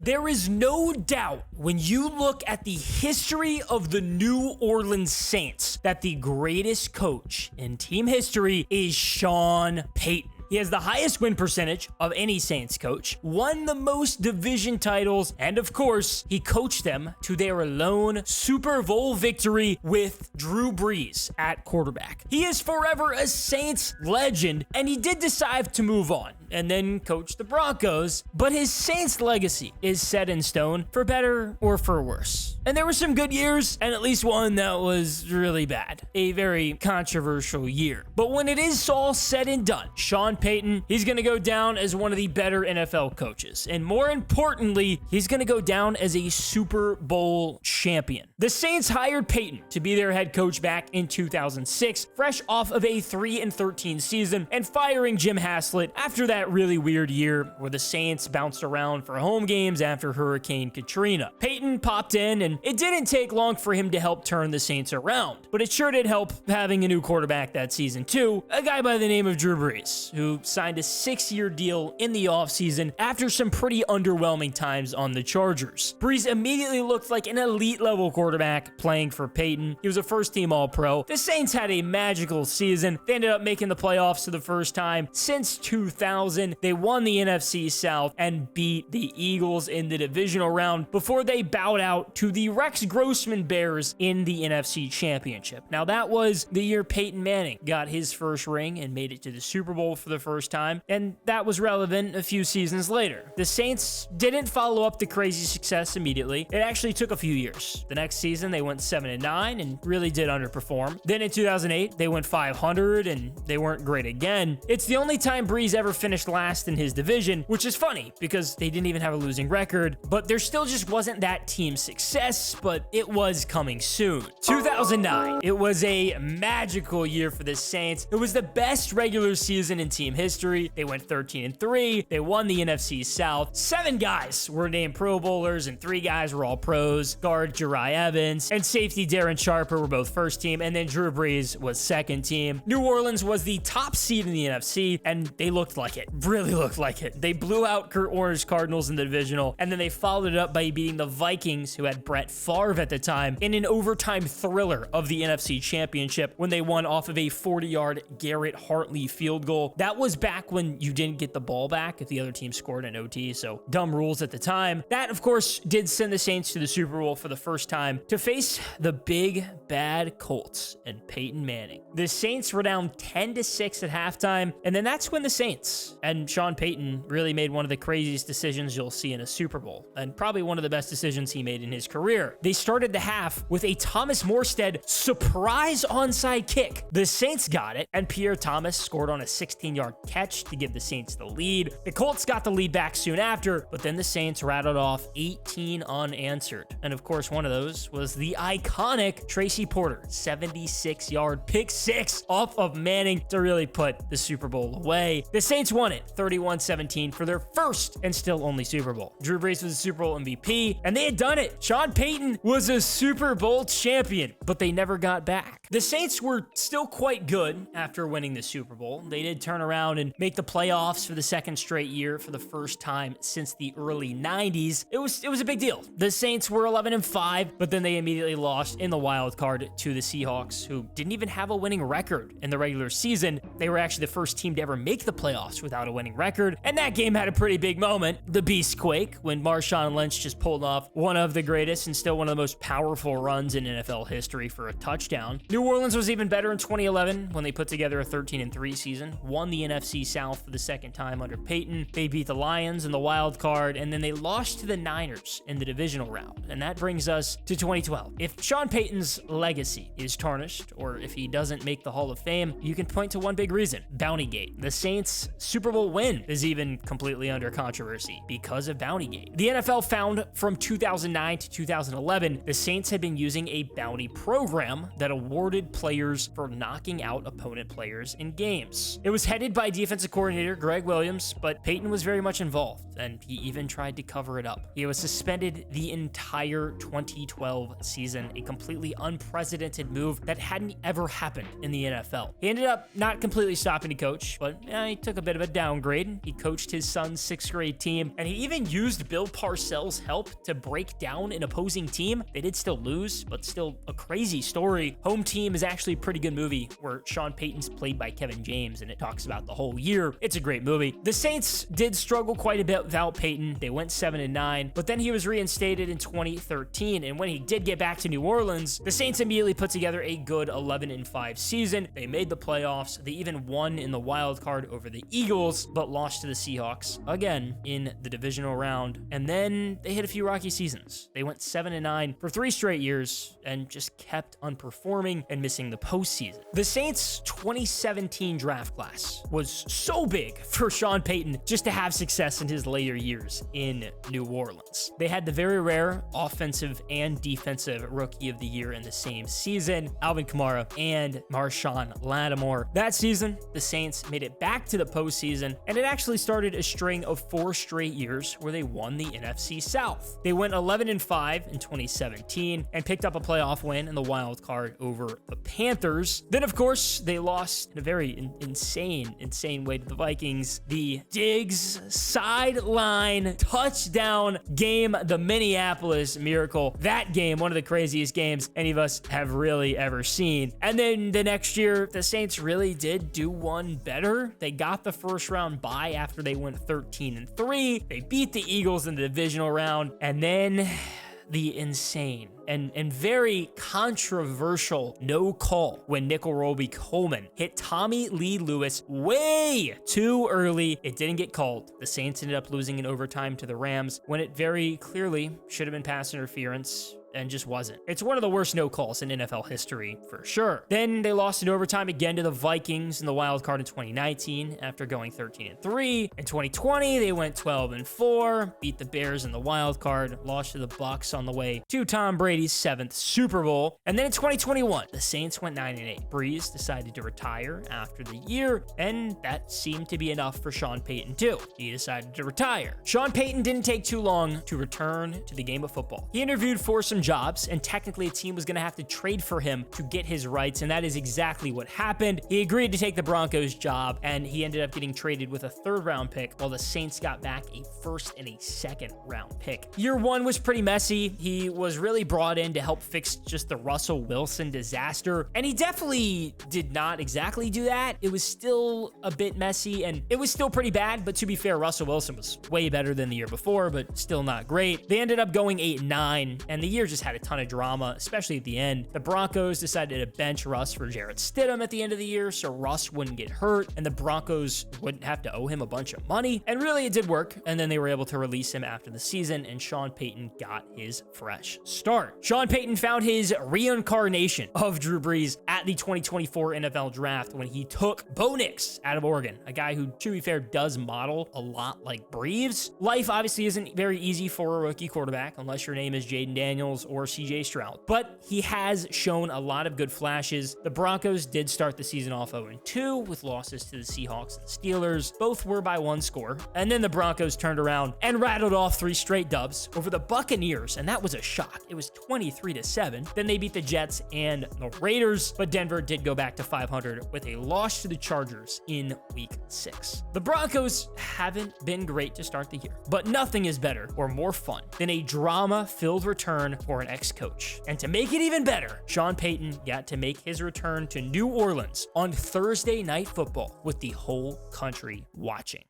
There is no doubt when you look at the history of the New Orleans Saints that the greatest coach in team history is Sean Payton. He has the highest win percentage of any Saints coach, won the most division titles, and of course, he coached them to their lone Super Bowl victory with Drew Brees at quarterback. He is forever a Saints legend, and he did decide to move on and then coach the Broncos, but his Saints legacy is set in stone for better or for worse. And there were some good years, and at least one that was really bad. A very controversial year. But when it is all said and done, Sean Payton, he's going to go down as one of the better NFL coaches. And more importantly, he's going to go down as a Super Bowl champion. The Saints hired Payton to be their head coach back in 2006, fresh off of a 3-13 season, and firing Jim Haslett after that really weird year where the Saints bounced around for home games after Hurricane Katrina. Payton popped in, and it didn't take long for him to help turn the Saints around, but it sure did help having a new quarterback that season too, a guy by the name of Drew Brees, who signed a 6-year deal in the offseason after some pretty underwhelming times on the Chargers. Brees immediately looked like an elite level quarterback playing for Payton. He was a first-team All-Pro. The Saints had a magical season. They ended up making the playoffs for the first time since 2000. They won the NFC South and beat the Eagles in the divisional round before they bowed out to the Rex Grossman Bears in the NFC Championship. Now, that was the year Peyton Manning got his first ring and made it to the Super Bowl for the first time, and that was relevant a few seasons later. The Saints didn't follow up the crazy success immediately. It actually took a few years. The next season, they went 7-9 and really did underperform. Then in 2008, they went 500 and they weren't great again. It's the only time Brees ever finished last in his division, which is funny because they didn't even have a losing record, but there still just wasn't that team success, but it was coming soon. 2009, it was a magical year for the Saints. It was the best regular season in team history. They went 13-3. They won the NFC South. 7 guys were named Pro Bowlers and 3 guys were all pros. Guard Jeriah Evans and safety Darren Sharper were both first team, and then Drew Brees was second team. New Orleans was the top seed in the NFC, and they looked like it. Really looked like it. They blew out Kurt Warner's Cardinals in the divisional, and then they followed it up by beating the Vikings, who had Brett Favre at the time, in an overtime thriller of the NFC Championship when they won off of a 40-yard Garrett Hartley field goal. That was back when you didn't get the ball back if the other team scored an OT, so dumb rules at the time. That, of course, did send the Saints to the Super Bowl for the first time to face the big, bad Colts and Peyton Manning. The Saints were down 10-6 at halftime, and then that's when the Saints and Sean Payton really made one of the craziest decisions you'll see in a Super Bowl, and probably one of the best decisions he made in his career. They started the half with a Thomas Morstead surprise onside kick. The Saints got it, and Pierre Thomas scored on a 16-yard catch to give the Saints the lead. The Colts got the lead back soon after, but then the Saints rattled off 18 unanswered. And of course, one of those was the iconic Tracy Porter 76-yard pick six off of Manning to really put the Super Bowl away. The Saints won it 31-17 for their first and still only Super Bowl. Drew Brees was the Super Bowl MVP, and they had done it. Sean Payton was a Super Bowl champion, but they never got back. The Saints were still quite good after winning the Super Bowl. They did turn around and make the playoffs for the second straight year for the first time since the early 90s. It was a big deal. The Saints were 11-5, but then they immediately lost in the wild card to the Seahawks, who didn't even have a winning record in the regular season. They were actually the first team to ever make the playoffs without a winning record, and that game had a pretty big moment, the Beast Quake, when Marshawn Lynch just pulled off one of the greatest and still one of the most powerful runs in NFL history for a touchdown. New Orleans was even better in 2011 when they put together a 13-3 season, won the NFC South for the second time under Payton. They beat the Lions in the wild card, and then they lost to the Niners in the divisional round. And that brings us to 2012. If Sean Payton's legacy is tarnished, or if he doesn't make the Hall of Fame, you can point to one big reason: Bountygate. The Saints' Super Bowl win is even completely under controversy because of Bountygate. The NFL found from 2009 to 2011, the Saints had been using a bounty program that awarded players for knocking out opponent players in games. It was headed by defensive coordinator Greg Williams, but Payton was very much involved, and he even tried to cover it up. He was suspended the entire 2012 season, a completely unprecedented move that hadn't ever happened in the NFL. He ended up not completely stopping to coach, but he took a bit of a downgrade. He coached his son's 6th grade team, and he even used Bill Parcells' help to break down an opposing team. They did still lose, but still a crazy story. Home Team is actually a pretty good movie where Sean Payton's played by Kevin James, and it talks about the whole year. It's a great movie. The Saints did struggle quite a bit without Payton. They went 7-9, but then he was reinstated in 2013, and when he did get back to New Orleans, the Saints immediately put together a good 11-5 season. They made the playoffs. They even won in the wild card over the Eagles, but lost to the Seahawks again in the divisional round. And then they hit a few rocky seasons. They went 7-9 for 3 straight years and just kept underperforming and missing the postseason. The Saints' 2017 draft class was so big for Sean Payton just to have success in his later years in New Orleans. They had the very rare offensive and defensive rookie of the year in the same season, Alvin Kamara and Marshawn Lattimore. That season, the Saints made it back to the postseason, and it actually started a string of 4 straight years where they won the NFC South. They went 11-5 in 2017 and picked up a playoff win in the wild card over the Panthers. Then, of course, they lost in a very insane way to the Vikings. The Diggs sideline touchdown game, the Minneapolis Miracle. That game, one of the craziest games any of us have really ever seen. And then the next year, the Saints really did do one better. They got the first round bye after they went 13-3. They beat the Eagles in the divisional round, and then the insane and very controversial no call when Nickel Roby Coleman hit Tommy Lee Lewis way too early. It didn't get called. The Saints ended up losing in overtime to the Rams when it very clearly should have been pass interference and just wasn't. It's one of the worst no calls in NFL history for sure. Then they lost in overtime again to the Vikings in the wild card in 2019 after going 13-3. In 2020, they went 12-4, beat the Bears in the wild card, lost to the Bucs on the way to Tom Brady's 7th Super Bowl. And then in 2021, the Saints went 9-8. Breeze decided to retire after the year, and that seemed to be enough for Sean Payton too. He decided to retire. Sean Payton didn't take too long to return to the game of football. He interviewed for some jobs, and technically a team was going to have to trade for him to get his rights, and that is exactly what happened. He agreed to take the Broncos job, and he ended up getting traded with a 3rd-round pick, while the Saints got back a 1st and a 2nd-round pick. Year 1 was pretty messy. He was really brought in to help fix just the Russell Wilson disaster, and he definitely did not exactly do that. It was still a bit messy, and it was still pretty bad, but to be fair, Russell Wilson was way better than the year before, but still not great. They ended up going 8-9, and the year just had a ton of drama, especially at the end. The Broncos decided to bench Russ for Jarrett Stidham at the end of the year so Russ wouldn't get hurt and the Broncos wouldn't have to owe him a bunch of money. And really, it did work. And then they were able to release him after the season, and Sean Payton got his fresh start. Sean Payton found his reincarnation of Drew Brees at the 2024 NFL Draft when he took Bo Nix out of Oregon, a guy who, to be fair, does model a lot like Brees. Life obviously isn't very easy for a rookie quarterback unless your name is Jaden Daniels or CJ Stroud, but he has shown a lot of good flashes. The Broncos did start the season off 0-2 with losses to the Seahawks and Steelers. Both were by 1 score. And then the Broncos turned around and rattled off 3 straight dubs over the Buccaneers, and that was a shock. It was 23-7. Then they beat the Jets and the Raiders, but Denver did go back to 500 with a loss to the Chargers in Week 6. The Broncos haven't been great to start the year, but nothing is better or more fun than a drama-filled return for an ex-coach. And to make it even better, Sean Payton got to make his return to New Orleans on Thursday Night Football with the whole country watching.